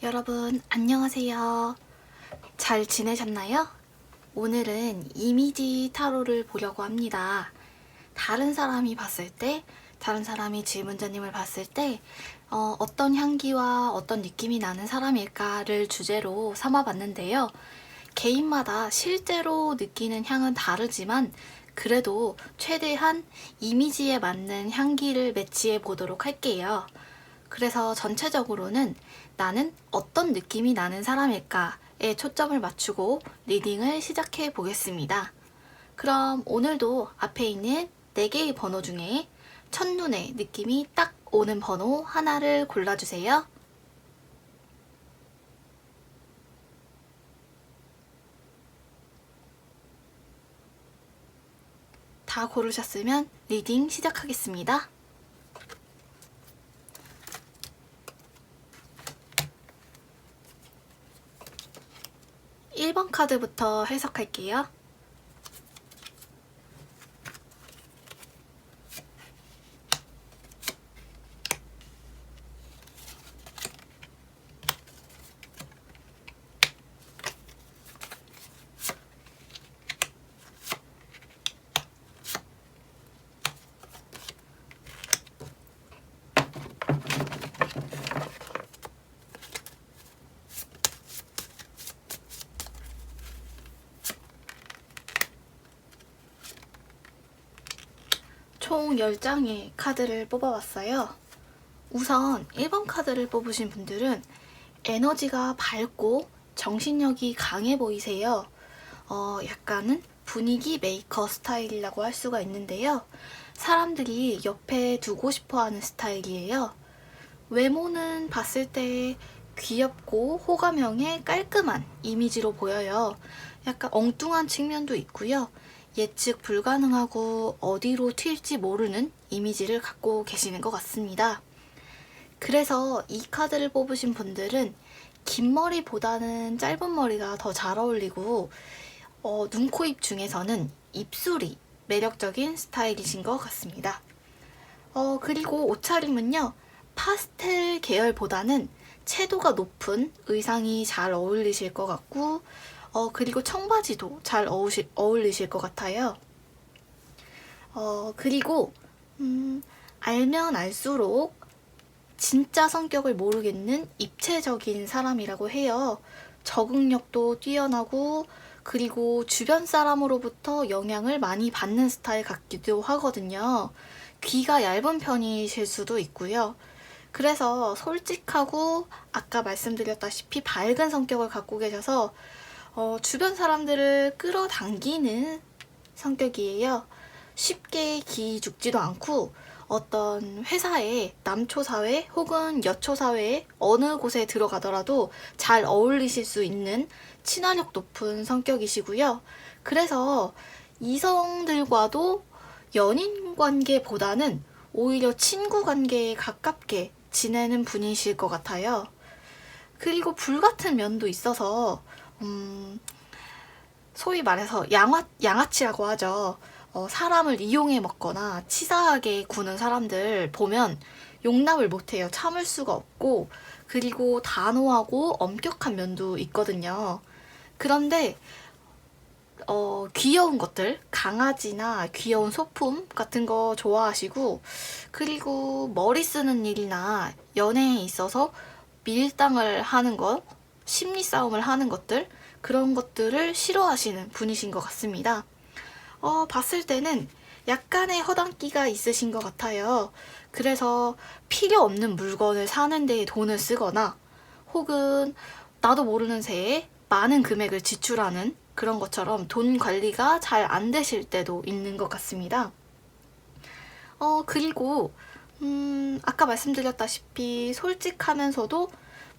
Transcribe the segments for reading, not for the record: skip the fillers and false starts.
여러분 안녕하세요. 잘 지내셨나요? 오늘은 이미지 타로를 보려고 합니다. 다른 사람이 봤을 때, 다른 사람이 질문자님을 봤을 때 어떤 향기와 어떤 느낌이 나는 사람일까를 주제로 삼아봤는데요. 개인마다 실제로 느끼는 향은 다르지만 그래도 최대한 이미지에 맞는 향기를 매치해 보도록 할게요. 그래서 전체적으로는 나는 어떤 느낌이 나는 사람일까에 초점을 맞추고 리딩을 시작해 보겠습니다. 그럼 오늘도 앞에 있는 4개의 번호 중에 첫눈에 느낌이 딱 오는 번호 하나를 골라주세요. 다 고르셨으면 리딩 시작하겠습니다. 1번 카드부터 해석할게요. 총 10장의 카드를 뽑아왔어요. 우선 1번 카드를 뽑으신 분들은 에너지가 밝고 정신력이 강해 보이세요. 약간은 분위기 메이커 스타일이라고 할 수가 있는데요. 사람들이 옆에 두고 싶어 하는 스타일이에요. 외모는 봤을 때 귀엽고 호감형의 깔끔한 이미지로 보여요. 약간 엉뚱한 측면도 있고요. 예측 불가능하고 어디로 튈지 모르는 이미지를 갖고 계시는 것 같습니다. 그래서 이 카드를 뽑으신 분들은 긴 머리보다는 짧은 머리가 더 잘 어울리고 눈, 코, 입 중에서는 입술이 매력적인 스타일이신 것 같습니다. 그리고 옷차림은요. 파스텔 계열보다는 채도가 높은 의상이 잘 어울리실 것 같고 그리고 청바지도 잘 어울리실 것 같아요. 그리고 알면 알수록 진짜 성격을 모르겠는 입체적인 사람이라고 해요. 적응력도 뛰어나고 그리고 주변 사람으로부터 영향을 많이 받는 스타일 같기도 하거든요. 귀가 얇은 편이실 수도 있고요. 그래서 솔직하고 아까 말씀드렸다시피 밝은 성격을 갖고 계셔서 주변 사람들을 끌어당기는 성격이에요. 쉽게 기죽지도 않고 어떤 회사에 남초사회 혹은 여초사회에 어느 곳에 들어가더라도 잘 어울리실 수 있는 친화력 높은 성격이시고요. 그래서 이성들과도 연인 관계보다는 오히려 친구 관계에 가깝게 지내는 분이실 것 같아요. 그리고 불같은 면도 있어서 소위 말해서 양아치라고 하죠. 사람을 이용해 먹거나 치사하게 구는 사람들 보면 용납을 못해요. 참을 수가 없고 그리고 단호하고 엄격한 면도 있거든요. 그런데 귀여운 것들, 강아지나 귀여운 소품 같은 거 좋아하시고 그리고 머리 쓰는 일이나 연애에 있어서 밀당을 하는 것, 심리 싸움을 하는 것들 그런 것들을 싫어하시는 분이신 것 같습니다. 봤을 때는 약간의 허당기가 있으신 것 같아요. 그래서 필요 없는 물건을 사는 데에 돈을 쓰거나 혹은 나도 모르는 새에 많은 금액을 지출하는 그런 것처럼 돈 관리가 잘 안 되실 때도 있는 것 같습니다. 그리고 아까 말씀드렸다시피 솔직하면서도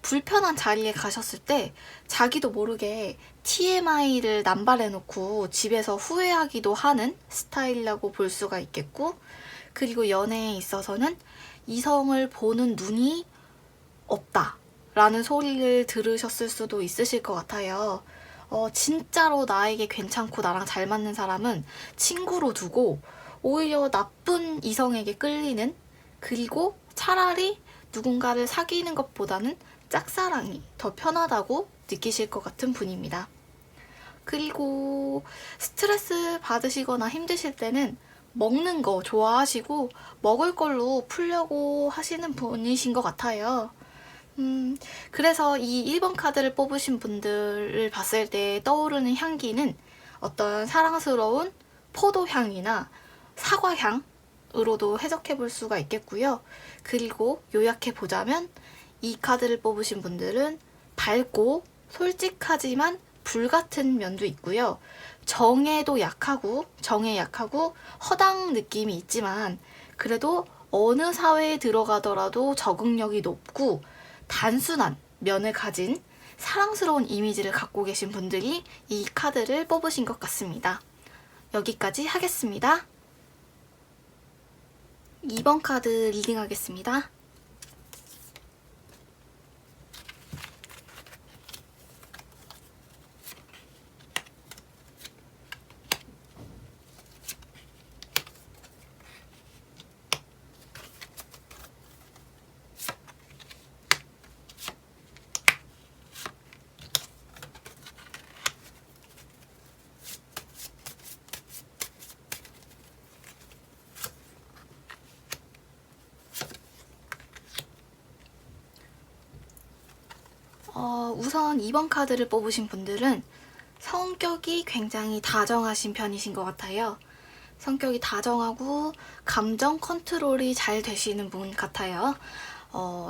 불편한 자리에 가셨을 때 자기도 모르게 TMI를 남발해놓고 집에서 후회하기도 하는 스타일이라고 볼 수가 있겠고, 그리고 연애에 있어서는 이성을 보는 눈이 없다 라는 소리를 들으셨을 수도 있으실 것 같아요. 진짜로 나에게 괜찮고 나랑 잘 맞는 사람은 친구로 두고 오히려 나쁜 이성에게 끌리는, 그리고 차라리 누군가를 사귀는 것보다는 짝사랑이 더 편하다고 느끼실 것 같은 분입니다. 그리고 스트레스 받으시거나 힘드실 때는 먹는 거 좋아하시고 먹을 걸로 풀려고 하시는 분이신 것 같아요. 그래서 이 1번 카드를 뽑으신 분들을 봤을 때 떠오르는 향기는 어떤 사랑스러운 포도향이나 사과향으로도 해석해 볼 수가 있겠고요. 그리고 요약해 보자면 이 카드를 뽑으신 분들은 밝고 솔직하지만 불같은 면도 있고요. 정에 약하고 허당 느낌이 있지만 그래도 어느 사회에 들어가더라도 적응력이 높고 단순한 면을 가진 사랑스러운 이미지를 갖고 계신 분들이 이 카드를 뽑으신 것 같습니다. 여기까지 하겠습니다. 2번 카드 리딩하겠습니다. 우선 2번 카드를 뽑으신 분들은 성격이 굉장히 다정하신 편이신 것 같아요. 성격이 다정하고 감정 컨트롤이 잘 되시는 분 같아요.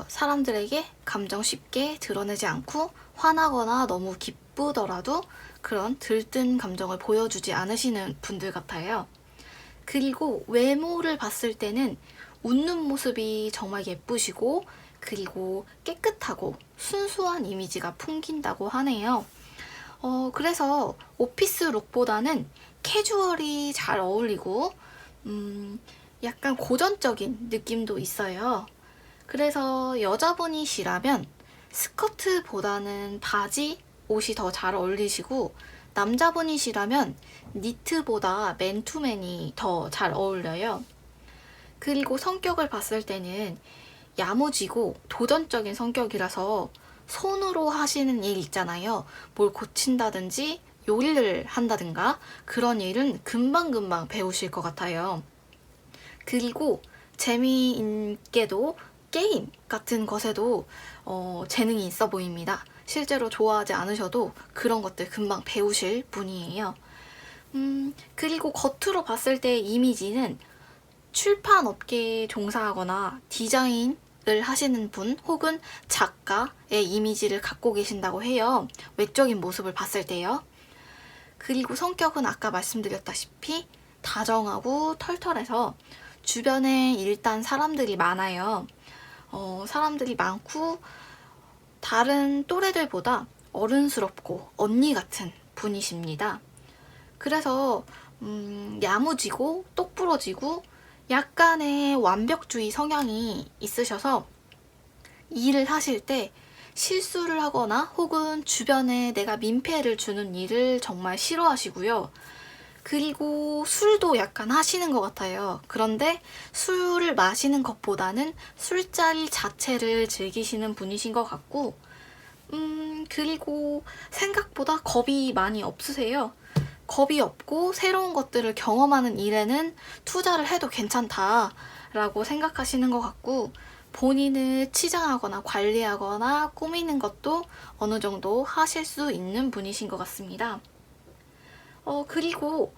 사람들에게 감정 쉽게 드러내지 않고 화나거나 너무 기쁘더라도 그런 들뜬 감정을 보여주지 않으시는 분들 같아요. 그리고 외모를 봤을 때는 웃는 모습이 정말 예쁘시고 그리고 깨끗하고 순수한 이미지가 풍긴다고 하네요. 그래서 오피스 룩보다는 캐주얼이 잘 어울리고 약간 고전적인 느낌도 있어요. 그래서 여자분이시라면 스커트보다는 바지, 옷이 더 잘 어울리시고 남자분이시라면 니트보다 맨투맨이 더 잘 어울려요. 그리고 성격을 봤을 때는 야무지고 도전적인 성격이라서 손으로 하시는 일 있잖아요. 뭘 고친다든지 요리를 한다든가 그런 일은 금방금방 배우실 것 같아요. 그리고 재미있게도 게임 같은 것에도 재능이 있어 보입니다. 실제로 좋아하지 않으셔도 그런 것들 금방 배우실 분이에요. 그리고 겉으로 봤을 때 이미지는 출판 업계에 종사하거나 디자인을 하시는 분 혹은 작가의 이미지를 갖고 계신다고 해요. 외적인 모습을 봤을 때요. 그리고 성격은 아까 말씀드렸다시피 다정하고 털털해서 주변에 일단 사람들이 많아요. 사람들이 많고 다른 또래들보다 어른스럽고 언니 같은 분이십니다. 그래서 야무지고 똑부러지고 약간의 완벽주의 성향이 있으셔서 일을 하실 때 실수를 하거나 혹은 주변에 내가 민폐를 주는 일을 정말 싫어하시고요. 그리고 술도 약간 하시는 것 같아요. 그런데 술을 마시는 것보다는 술자리 자체를 즐기시는 분이신 것 같고 그리고 생각보다 겁이 많이 없으세요. 겁이 없고 새로운 것들을 경험하는 일에는 투자를 해도 괜찮다라고 생각하시는 것 같고 본인을 치장하거나 관리하거나 꾸미는 것도 어느 정도 하실 수 있는 분이신 것 같습니다. 그리고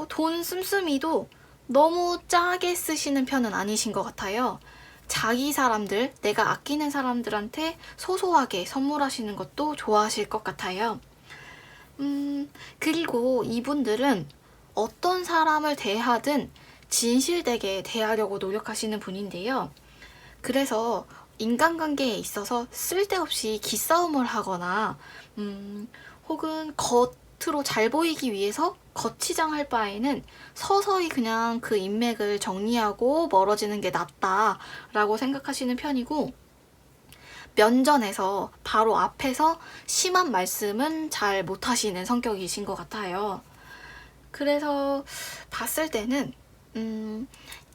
돈 씀씀이도 너무 짜게 쓰시는 편은 아니신 것 같아요. 자기 사람들, 내가 아끼는 사람들한테 소소하게 선물하시는 것도 좋아하실 것 같아요. 그리고 이분들은 어떤 사람을 대하든 진실되게 대하려고 노력하시는 분인데요. 그래서 인간관계에 있어서 쓸데없이 기싸움을 하거나 혹은 겉으로 잘 보이기 위해서 거치장할 바에는 서서히 그냥 그 인맥을 정리하고 멀어지는 게 낫다라고 생각하시는 편이고 면전에서 바로 앞에서 심한 말씀은 잘 못하시는 성격이신 것 같아요. 그래서 봤을 때는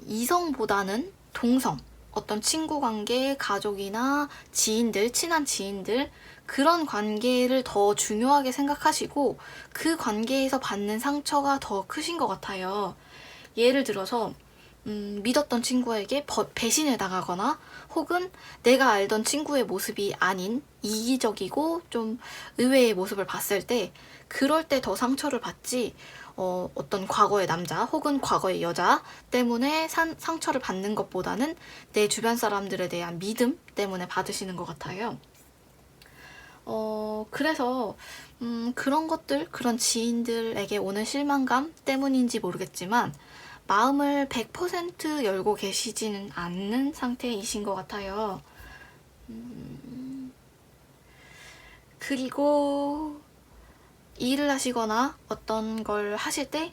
이성보다는 동성, 어떤 친구 관계, 가족이나 지인들, 친한 지인들, 그런 관계를 더 중요하게 생각하시고 그 관계에서 받는 상처가 더 크신 것 같아요. 예를 들어서 믿었던 친구에게 배신을 당하거나 혹은 내가 알던 친구의 모습이 아닌 이기적이고 좀 의외의 모습을 봤을 때 그럴 때 더 상처를 받지 어떤 과거의 남자 혹은 과거의 여자 때문에 상처를 받는 것보다는 내 주변 사람들에 대한 믿음 때문에 받으시는 것 같아요. 그래서 그런 것들, 그런 지인들에게 오는 실망감 때문인지 모르겠지만 마음을 100% 열고 계시지는 않는 상태이신 것 같아요. 그리고 일을 하시거나 어떤 걸 하실 때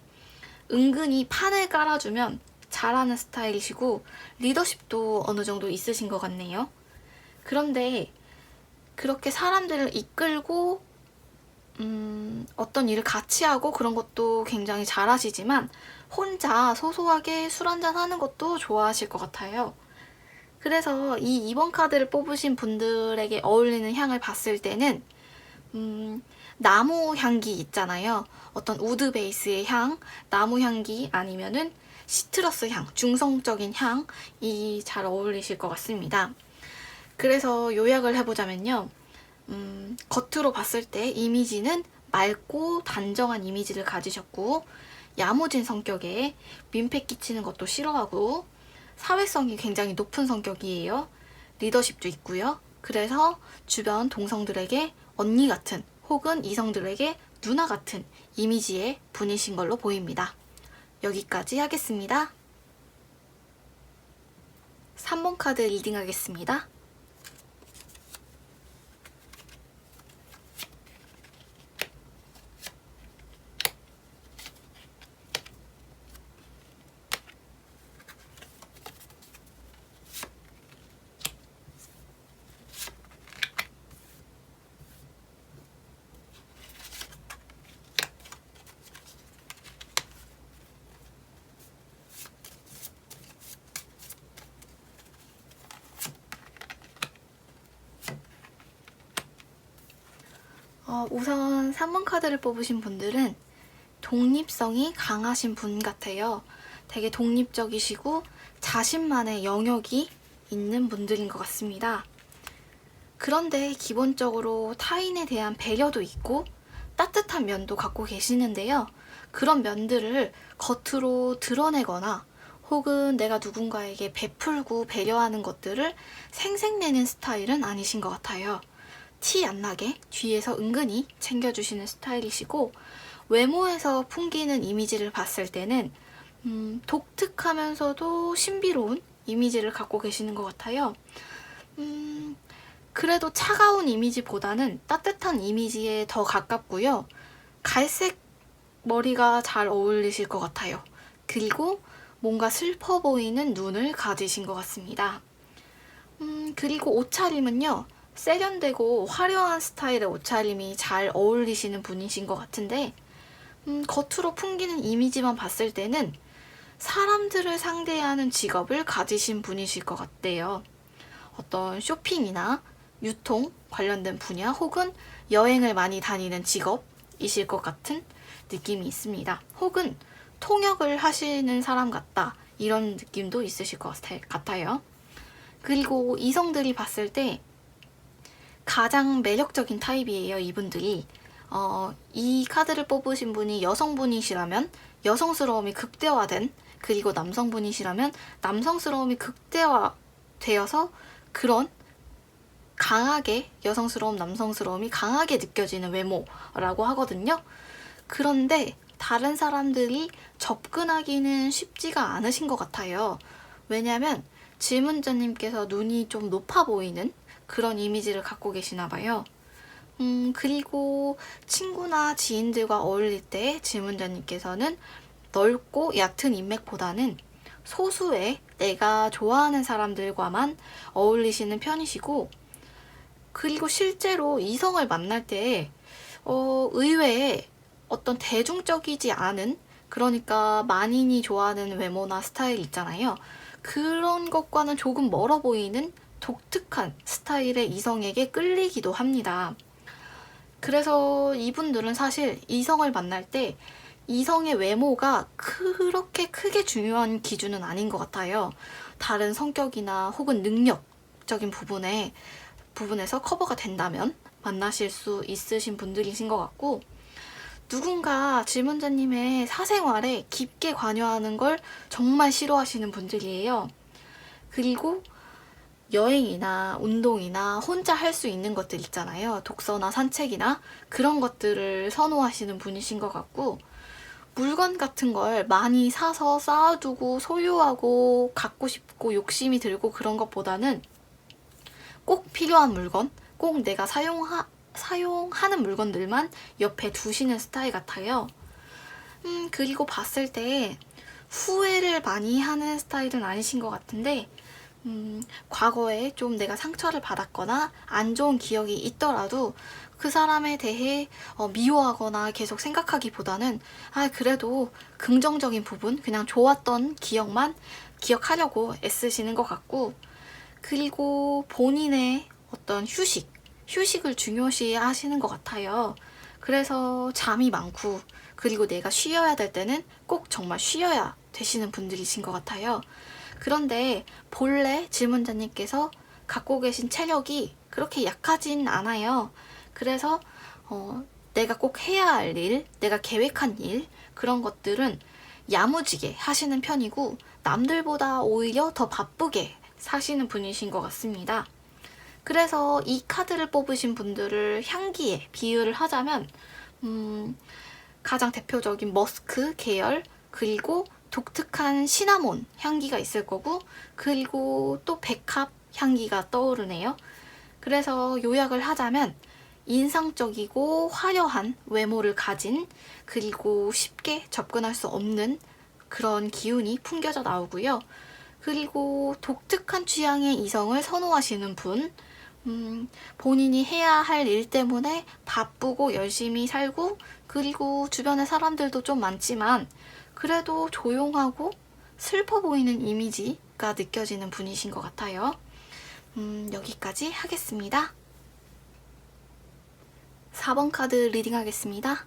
은근히 판을 깔아주면 잘하는 스타일이시고 리더십도 어느 정도 있으신 것 같네요. 그런데 그렇게 사람들을 이끌고 어떤 일을 같이 하고 그런 것도 굉장히 잘하시지만 혼자 소소하게 술 한잔 하는 것도 좋아하실 것 같아요. 그래서 이 2번 카드를 뽑으신 분들에게 어울리는 향을 봤을 때는 나무 향기 있잖아요. 어떤 우드 베이스의 향, 나무 향기 아니면은 시트러스 향, 중성적인 향이 잘 어울리실 것 같습니다. 그래서 요약을 해보자면요. 겉으로 봤을 때 이미지는 맑고 단정한 이미지를 가지셨고 야무진 성격에 민폐 끼치는 것도 싫어하고 사회성이 굉장히 높은 성격이에요. 리더십도 있고요. 그래서 주변 동성들에게 언니 같은 혹은 이성들에게 누나 같은 이미지의 분이신 걸로 보입니다. 여기까지 하겠습니다. 3번 카드 리딩 하겠습니다. 우선 3번 카드를 뽑으신 분들은 독립성이 강하신 분 같아요. 되게 독립적이시고 자신만의 영역이 있는 분들인 것 같습니다. 그런데 기본적으로 타인에 대한 배려도 있고 따뜻한 면도 갖고 계시는데요. 그런 면들을 겉으로 드러내거나 혹은 내가 누군가에게 베풀고 배려하는 것들을 생색내는 스타일은 아니신 것 같아요. 티 안 나게 뒤에서 은근히 챙겨주시는 스타일이시고 외모에서 풍기는 이미지를 봤을 때는 독특하면서도 신비로운 이미지를 갖고 계시는 것 같아요. 그래도 차가운 이미지보다는 따뜻한 이미지에 더 가깝고요. 갈색 머리가 잘 어울리실 것 같아요. 그리고 뭔가 슬퍼 보이는 눈을 가지신 것 같습니다. 그리고 옷차림은요. 세련되고 화려한 스타일의 옷차림이 잘 어울리시는 분이신 것 같은데 겉으로 풍기는 이미지만 봤을 때는 사람들을 상대하는 직업을 가지신 분이실 것 같대요. 어떤 쇼핑이나 유통 관련된 분야 혹은 여행을 많이 다니는 직업이실 것 같은 느낌이 있습니다. 혹은 통역을 하시는 사람 같다 이런 느낌도 있으실 것 같아요. 그리고 이성들이 봤을 때 가장 매력적인 타입이에요, 이분들이. 이 카드를 뽑으신 분이 여성분이시라면 여성스러움이 극대화된, 그리고 남성분이시라면 남성스러움이 극대화되어서 그런 강하게 여성스러움, 남성스러움이 강하게 느껴지는 외모라고 하거든요. 그런데 다른 사람들이 접근하기는 쉽지가 않으신 것 같아요. 왜냐면 질문자님께서 눈이 좀 높아 보이는 그런 이미지를 갖고 계시나 봐요. 그리고 친구나 지인들과 어울릴 때 질문자님께서는 넓고 얕은 인맥보다는 소수의 내가 좋아하는 사람들과만 어울리시는 편이시고, 그리고 실제로 이성을 만날 때 의외에 어떤 대중적이지 않은, 그러니까 만인이 좋아하는 외모나 스타일 있잖아요. 그런 것과는 조금 멀어 보이는 독특한 스타일의 이성에게 끌리기도 합니다. 그래서 이분들은 사실 이성을 만날 때 이성의 외모가 그렇게 크게 중요한 기준은 아닌 것 같아요. 다른 성격이나 혹은 능력적인 부분에서 커버가 된다면 만나실 수 있으신 분들이신 것 같고, 누군가 질문자님의 사생활에 깊게 관여하는 걸 정말 싫어하시는 분들이에요. 그리고 여행이나 운동이나 혼자 할 수 있는 것들 있잖아요. 독서나 산책이나 그런 것들을 선호하시는 분이신 것 같고, 물건 같은 걸 많이 사서 쌓아두고 소유하고 갖고 싶고 욕심이 들고 그런 것보다는 꼭 필요한 물건, 꼭 내가 사용하는 물건들만 옆에 두시는 스타일 같아요. 그리고 봤을 때 후회를 많이 하는 스타일은 아니신 것 같은데, 과거에 좀 내가 상처를 받았거나 안 좋은 기억이 있더라도 그 사람에 대해 미워하거나 계속 생각하기보다는 그래도 긍정적인 부분, 그냥 좋았던 기억만 기억하려고 애쓰시는 것 같고, 그리고 본인의 어떤 휴식을 중요시 하시는 것 같아요. 그래서 잠이 많고, 그리고 내가 쉬어야 될 때는 꼭 정말 쉬어야 되시는 분들이신 것 같아요. 그런데 본래 질문자님께서 갖고 계신 체력이 그렇게 약하진 않아요. 그래서 내가 꼭 해야 할 일, 내가 계획한 일, 그런 것들은 야무지게 하시는 편이고, 남들보다 오히려 더 바쁘게 사시는 분이신 것 같습니다. 그래서 이 카드를 뽑으신 분들을 향기에 비유를 하자면 가장 대표적인 머스크 계열, 그리고 독특한 시나몬 향기가 있을 거고, 그리고 또 백합 향기가 떠오르네요. 그래서 요약을 하자면 인상적이고 화려한 외모를 가진, 그리고 쉽게 접근할 수 없는 그런 기운이 풍겨져 나오고요. 그리고 독특한 취향의 이성을 선호하시는 분, 본인이 해야 할 일 때문에 바쁘고 열심히 살고, 그리고 주변에 사람들도 좀 많지만 그래도 조용하고 슬퍼 보이는 이미지가 느껴지는 분이신 것 같아요. 여기까지 하겠습니다. 4번 카드 리딩 하겠습니다.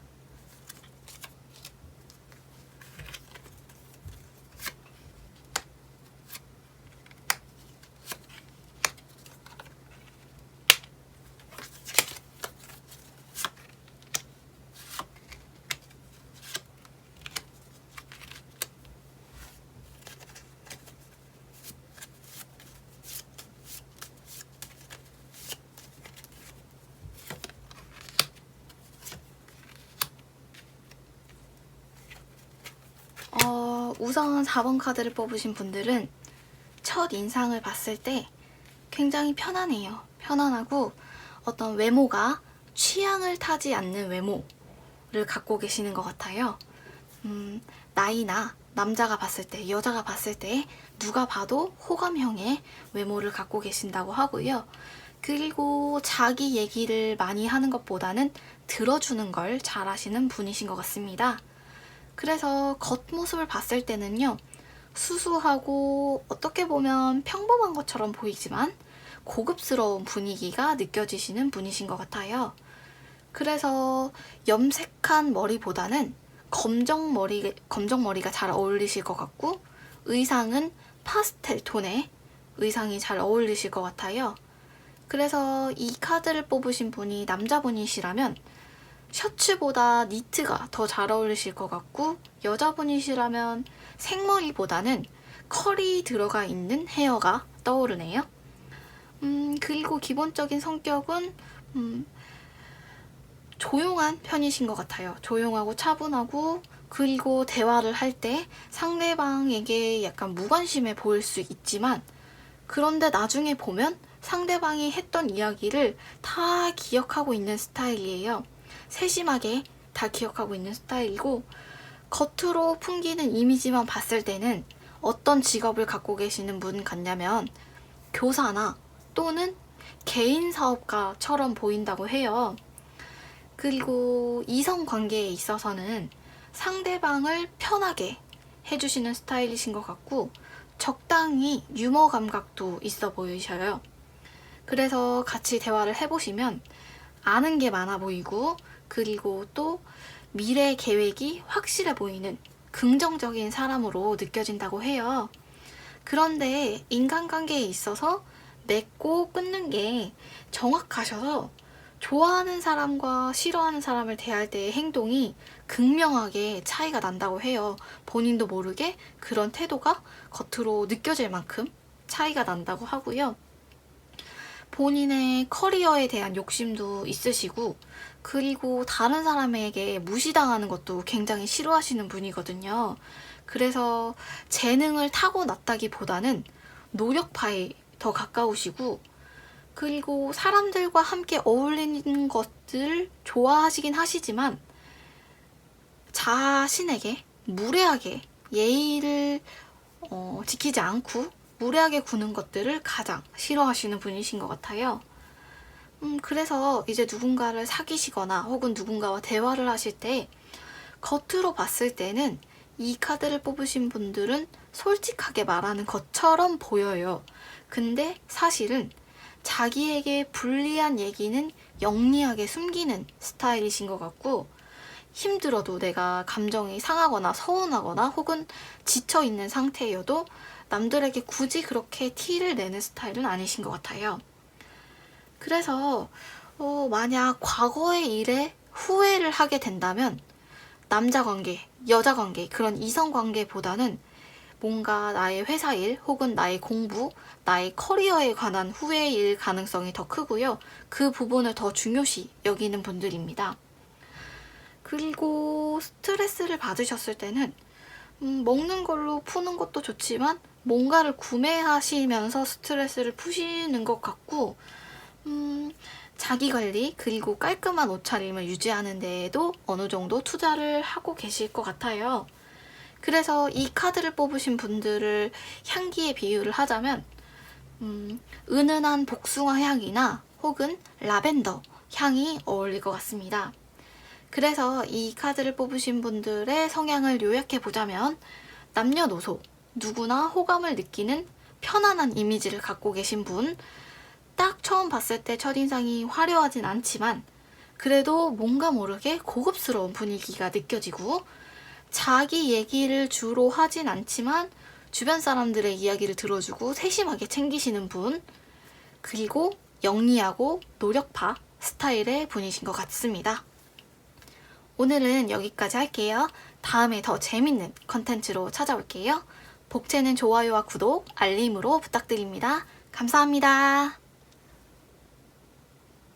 우선 4번 카드를 뽑으신 분들은 첫 인상을 봤을 때 굉장히 편안해요. 편안하고 어떤 외모가 취향을 타지 않는 외모를 갖고 계시는 것 같아요. 나이나 남자가 봤을 때, 여자가 봤을 때 누가 봐도 호감형의 외모를 갖고 계신다고 하고요. 그리고 자기 얘기를 많이 하는 것보다는 들어주는 걸 잘하시는 분이신 것 같습니다. 그래서 겉모습을 봤을 때는요, 수수하고 어떻게 보면 평범한 것처럼 보이지만 고급스러운 분위기가 느껴지시는 분이신 것 같아요. 그래서 염색한 머리보다는 검정머리가 잘 어울리실 것 같고, 의상은 파스텔 톤의 의상이 잘 어울리실 것 같아요. 그래서 이 카드를 뽑으신 분이 남자분이시라면 셔츠보다 니트가 더 잘 어울리실 것 같고, 여자분이시라면 생머리보다는 컬이 들어가 있는 헤어가 떠오르네요. 그리고 기본적인 성격은 조용한 편이신 것 같아요. 조용하고 차분하고, 그리고 대화를 할 때 상대방에게 약간 무관심해 보일 수 있지만, 그런데 나중에 보면 상대방이 했던 이야기를 다 기억하고 있는 스타일이에요. 세심하게 다 기억하고 있는 스타일이고, 겉으로 풍기는 이미지만 봤을 때는 어떤 직업을 갖고 계시는 분 같냐면 교사나 또는 개인 사업가처럼 보인다고 해요. 그리고 이성 관계에 있어서는 상대방을 편하게 해주시는 스타일이신 것 같고, 적당히 유머 감각도 있어 보이셔요. 그래서 같이 대화를 해보시면 아는 게 많아 보이고, 그리고 또 미래 계획이 확실해 보이는 긍정적인 사람으로 느껴진다고 해요. 그런데 인간관계에 있어서 맺고 끊는 게 정확하셔서 좋아하는 사람과 싫어하는 사람을 대할 때의 행동이 극명하게 차이가 난다고 해요. 본인도 모르게 그런 태도가 겉으로 느껴질 만큼 차이가 난다고 하고요. 본인의 커리어에 대한 욕심도 있으시고, 그리고 다른 사람에게 무시당하는 것도 굉장히 싫어하시는 분이거든요. 그래서 재능을 타고났다기보다는 노력파에 더 가까우시고, 그리고 사람들과 함께 어울리는 것들 좋아하시긴 하시지만 자신에게 무례하게 예의를 지키지 않고 무례하게 구는 것들을 가장 싫어하시는 분이신 것 같아요. 그래서 이제 누군가를 사귀시거나 혹은 누군가와 대화를 하실 때 겉으로 봤을 때는 이 카드를 뽑으신 분들은 솔직하게 말하는 것처럼 보여요. 근데 사실은 자기에게 불리한 얘기는 영리하게 숨기는 스타일이신 것 같고, 힘들어도 내가 감정이 상하거나 서운하거나 혹은 지쳐있는 상태여도 남들에게 굳이 그렇게 티를 내는 스타일은 아니신 것 같아요. 그래서 만약 과거의 일에 후회를 하게 된다면 남자 관계, 여자 관계, 그런 이성 관계보다는 뭔가 나의 회사 일 혹은 나의 공부, 나의 커리어에 관한 후회일 가능성이 더 크고요. 그 부분을 더 중요시 여기는 분들입니다. 그리고 스트레스를 받으셨을 때는 먹는 걸로 푸는 것도 좋지만 뭔가를 구매하시면서 스트레스를 푸시는 것 같고, 자기관리 그리고 깔끔한 옷차림을 유지하는 데에도 어느 정도 투자를 하고 계실 것 같아요. 그래서 이 카드를 뽑으신 분들을 향기에 비유를 하자면 은은한 복숭아 향이나 혹은 라벤더 향이 어울릴 것 같습니다. 그래서 이 카드를 뽑으신 분들의 성향을 요약해 보자면 남녀노소 누구나 호감을 느끼는 편안한 이미지를 갖고 계신 분, 딱 처음 봤을 때 첫인상이 화려하진 않지만 그래도 뭔가 모르게 고급스러운 분위기가 느껴지고, 자기 얘기를 주로 하진 않지만 주변 사람들의 이야기를 들어주고 세심하게 챙기시는 분, 그리고 영리하고 노력파 스타일의 분이신 것 같습니다. 오늘은 여기까지 할게요. 다음에 더 재밌는 컨텐츠로 찾아올게요. 복채는 좋아요와 구독, 알림으로 부탁드립니다. 감사합니다.